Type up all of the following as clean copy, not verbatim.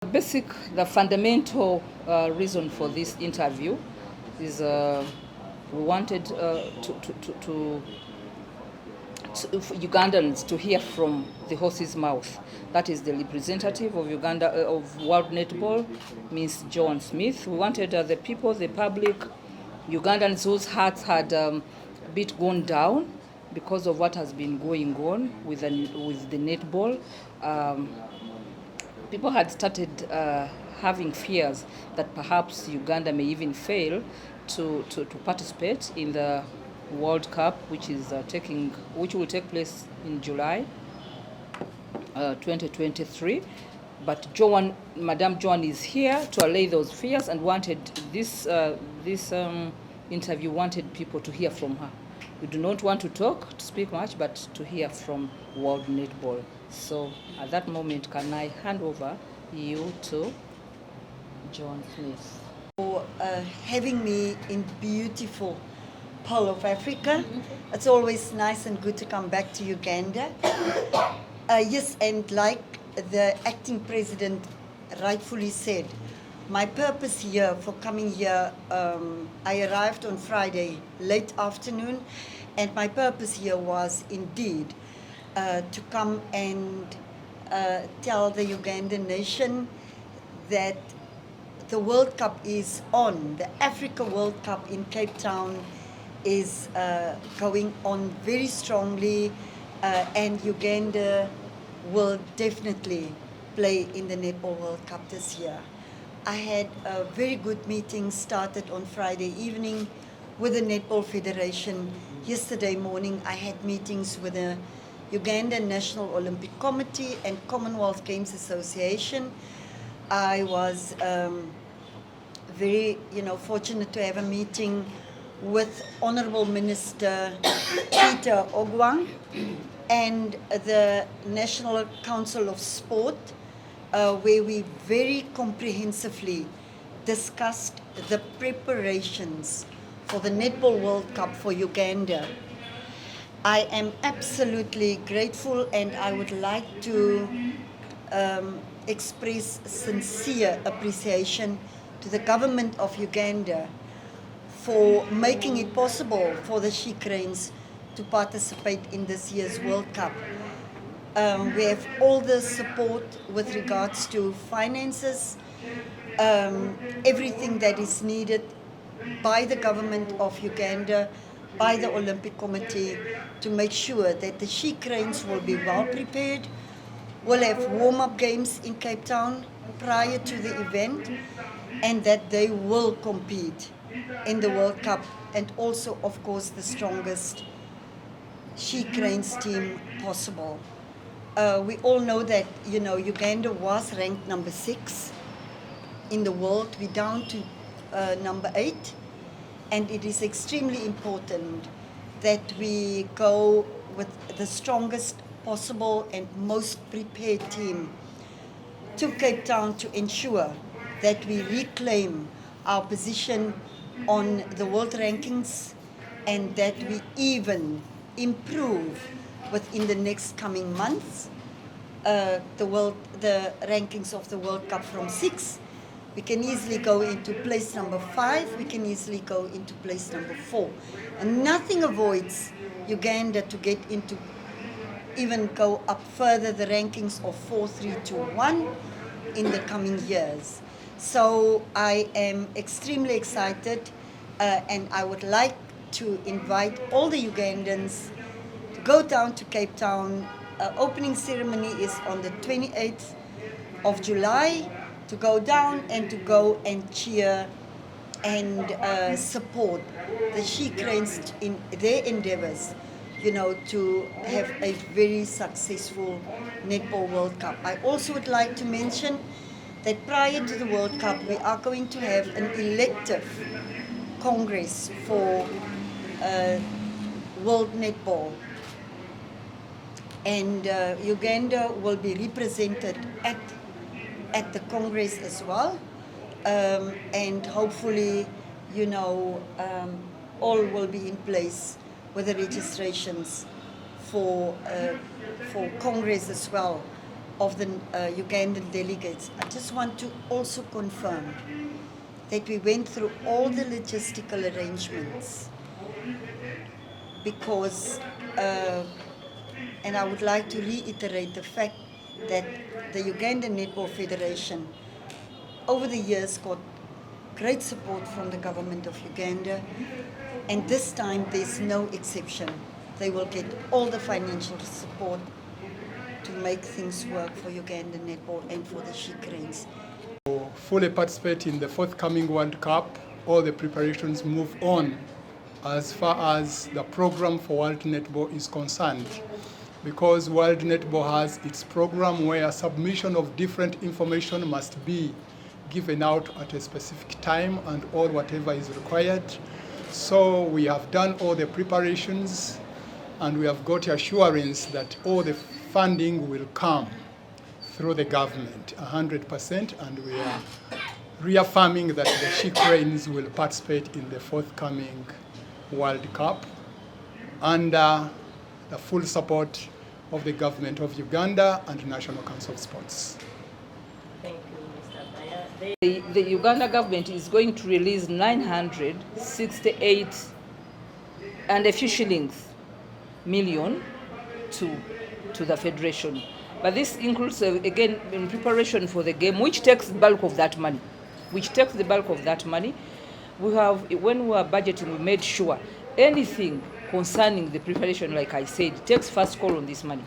The fundamental reason for this interview is we wanted for Ugandans to hear from the horse's mouth. That is the representative of Uganda of World Netball, Ms. Joan Smith. We wanted the people, the public, Ugandans whose hearts had a bit gone down because of what has been going on with the netball. People had started having fears that perhaps Uganda may even fail to participate in the World Cup, which will take place in July 2023. But Madame Joan is here to allay those fears and wanted this interview wanted people to hear from her. We do not want to speak much, but to hear from World Netball. So at that moment, can I hand over you to Joan Smith? For having me in beautiful Pearl of Africa. It's always nice and good to come back to Uganda. Yes, and like the acting president rightfully said, my purpose here for coming here, I arrived on Friday late afternoon, and my purpose here was indeed to come and tell the Ugandan nation that the World Cup is on. The Africa World Cup in Cape Town is going on very strongly, and Uganda will definitely play in the Netball World Cup this year. I had a very good meeting started on Friday evening with the Netball Federation. Yesterday morning I had meetings with the Ugandan National Olympic Committee and Commonwealth Games Association. I was very fortunate to have a meeting with Honorable Minister Peter Ogwang and the National Council of Sport, where we very comprehensively discussed the preparations for the Netball World Cup for Uganda. I am absolutely grateful, and I would like to express sincere appreciation to the government of Uganda for making it possible for the She Cranes to participate in this year's World Cup. We have all the support with regards to finances, everything that is needed by the government of Uganda, by the Olympic Committee, to make sure that the She Cranes will be well prepared. We'll have warm-up games in Cape Town prior to the event, and that they will compete in the World Cup, and also, of course, the strongest She Cranes team possible. We all know that, Uganda was ranked number 6 in the world. We're down to number 8, and it is extremely important that we go with the strongest possible and most prepared team to Cape Town to ensure that we reclaim our position on the world rankings, and that we even improve within the next coming months the rankings of the World Cup from 6. We can easily go into place number 5, we can easily go into place number 4. And nothing avoids Uganda to get into, even go up further the rankings of 4, 3, 2, 1 in the coming years. So I am extremely excited, and I would like to invite all the Ugandans to go down to Cape Town. Opening ceremony is on the 28th of July, to go down and to go and cheer and support the She Cranes in their endeavors, to have a very successful Netball World Cup. I also would like to mention that prior to the World Cup, we are going to have an elective Congress for World Netball. And Uganda will be represented at the Congress as well. And hopefully, all will be in place with the registrations for Congress as well of the Ugandan delegates, I just want to also confirm that we went through all the logistical arrangements because, and I would like to reiterate the fact that the Ugandan Netball Federation over the years got great support from the government of Uganda, and this time there's no exception. They will get all the financial support to make things work for Ugandan netball and for the She Cranes. Fully participate in the forthcoming World Cup. All the preparations move on as far as the program for World Netball is concerned, because World Netball has its program where submission of different information must be given out at a specific time and all whatever is required. So we have done all the preparations and we have got assurance that all the funding will come through the government 100%, and we are reaffirming that the She Cranes will participate in the forthcoming World Cup under the full support of the government of Uganda and National Council of Sports. Thank you, Mr. Baya. The Uganda government is going to release 968 and a few shillings million to the federation. But this includes, again, in preparation for the game, which takes the bulk of that money. We have, when we were budgeting, we made sure anything concerning the preparation, like I said, takes first call on this money.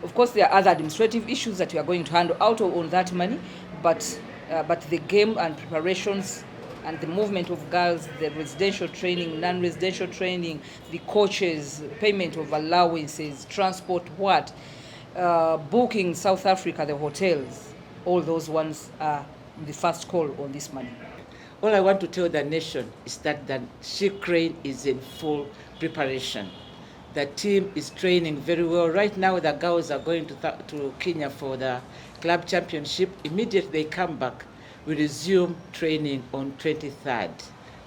Of course, there are other administrative issues that we are going to handle out on that money, but the game and preparations and the movement of girls, the residential training, non-residential training, the coaches, payment of allowances, transport, booking South Africa, the hotels, all those ones are the first call on this money. All I want to tell the nation is that the She Crane is in full preparation. The team is training very well. Right now, the girls are going to Kenya for the club championship. Immediately they come back, we resume training on 23rd.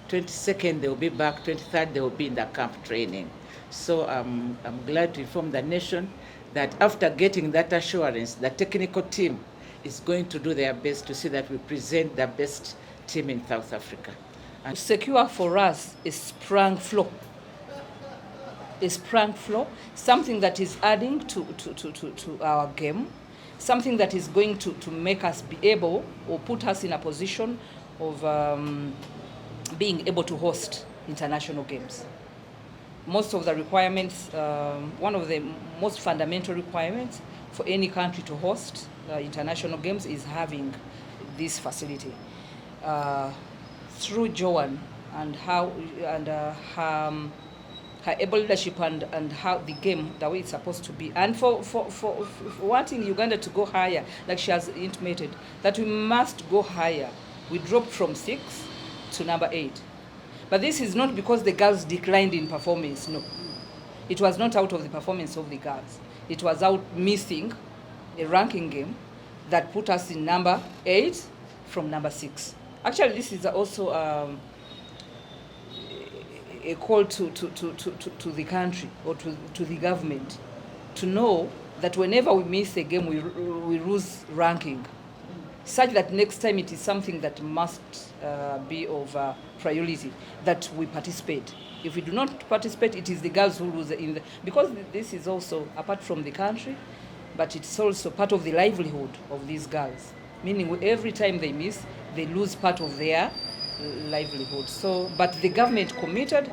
22nd, they will be back. 23rd, they will be in the camp training. So I'm glad to inform the nation that after getting that assurance, the technical team is going to do their best to see that we present the best team in South Africa. And secure for us a sprung floor, something that is adding to our game, something that is going to make us be able or put us in a position of being able to host international games. Most of the requirements, one of the most fundamental requirements for any country to host international games is having this facility. Through Joan and her able leadership and how the game, the way it's supposed to be, and for wanting Uganda to go higher, like she has intimated, that we must go higher. We dropped from 6 to number 8. But this is not because the girls declined in performance, no. It was not out of the performance of the girls. It was out missing a ranking game that put us in number 8 from number 6. Actually, this is also a call to the country or to the government to know that whenever we miss a game, we lose ranking, such that next time it is something that must be of priority, that we participate. If we do not participate, it is the girls who lose because this is also, apart from the country, but it's also part of the livelihood of these girls, meaning every time they miss, they lose part of their livelihood. So, but the government committed.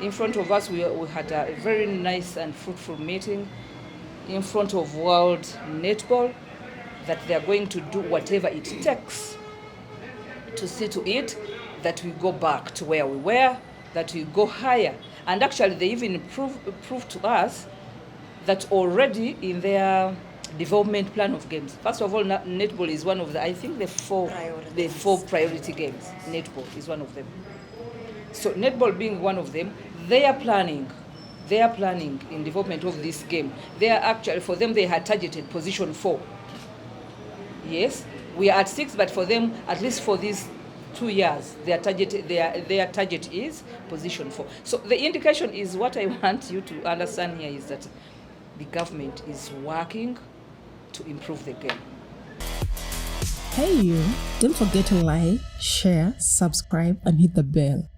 In front of us, we had a very nice and fruitful meeting in front of World Netball, that they are going to do whatever it takes to see to it that we go back to where we were, that we go higher. And actually, they even proved to us that already in their development plan of games. First of all, netball is one of I think the four priority games. Netball is one of them. So netball being one of them, they are planning in development of this game. They are actually, for them, they had targeted position 4. Yes, we are at 6, but for them, at least for these 2 years, their target is position 4. So the indication is, what I want you to understand here is that the government is working to improve the game. Hey you, don't forget to like, share, subscribe and hit the bell.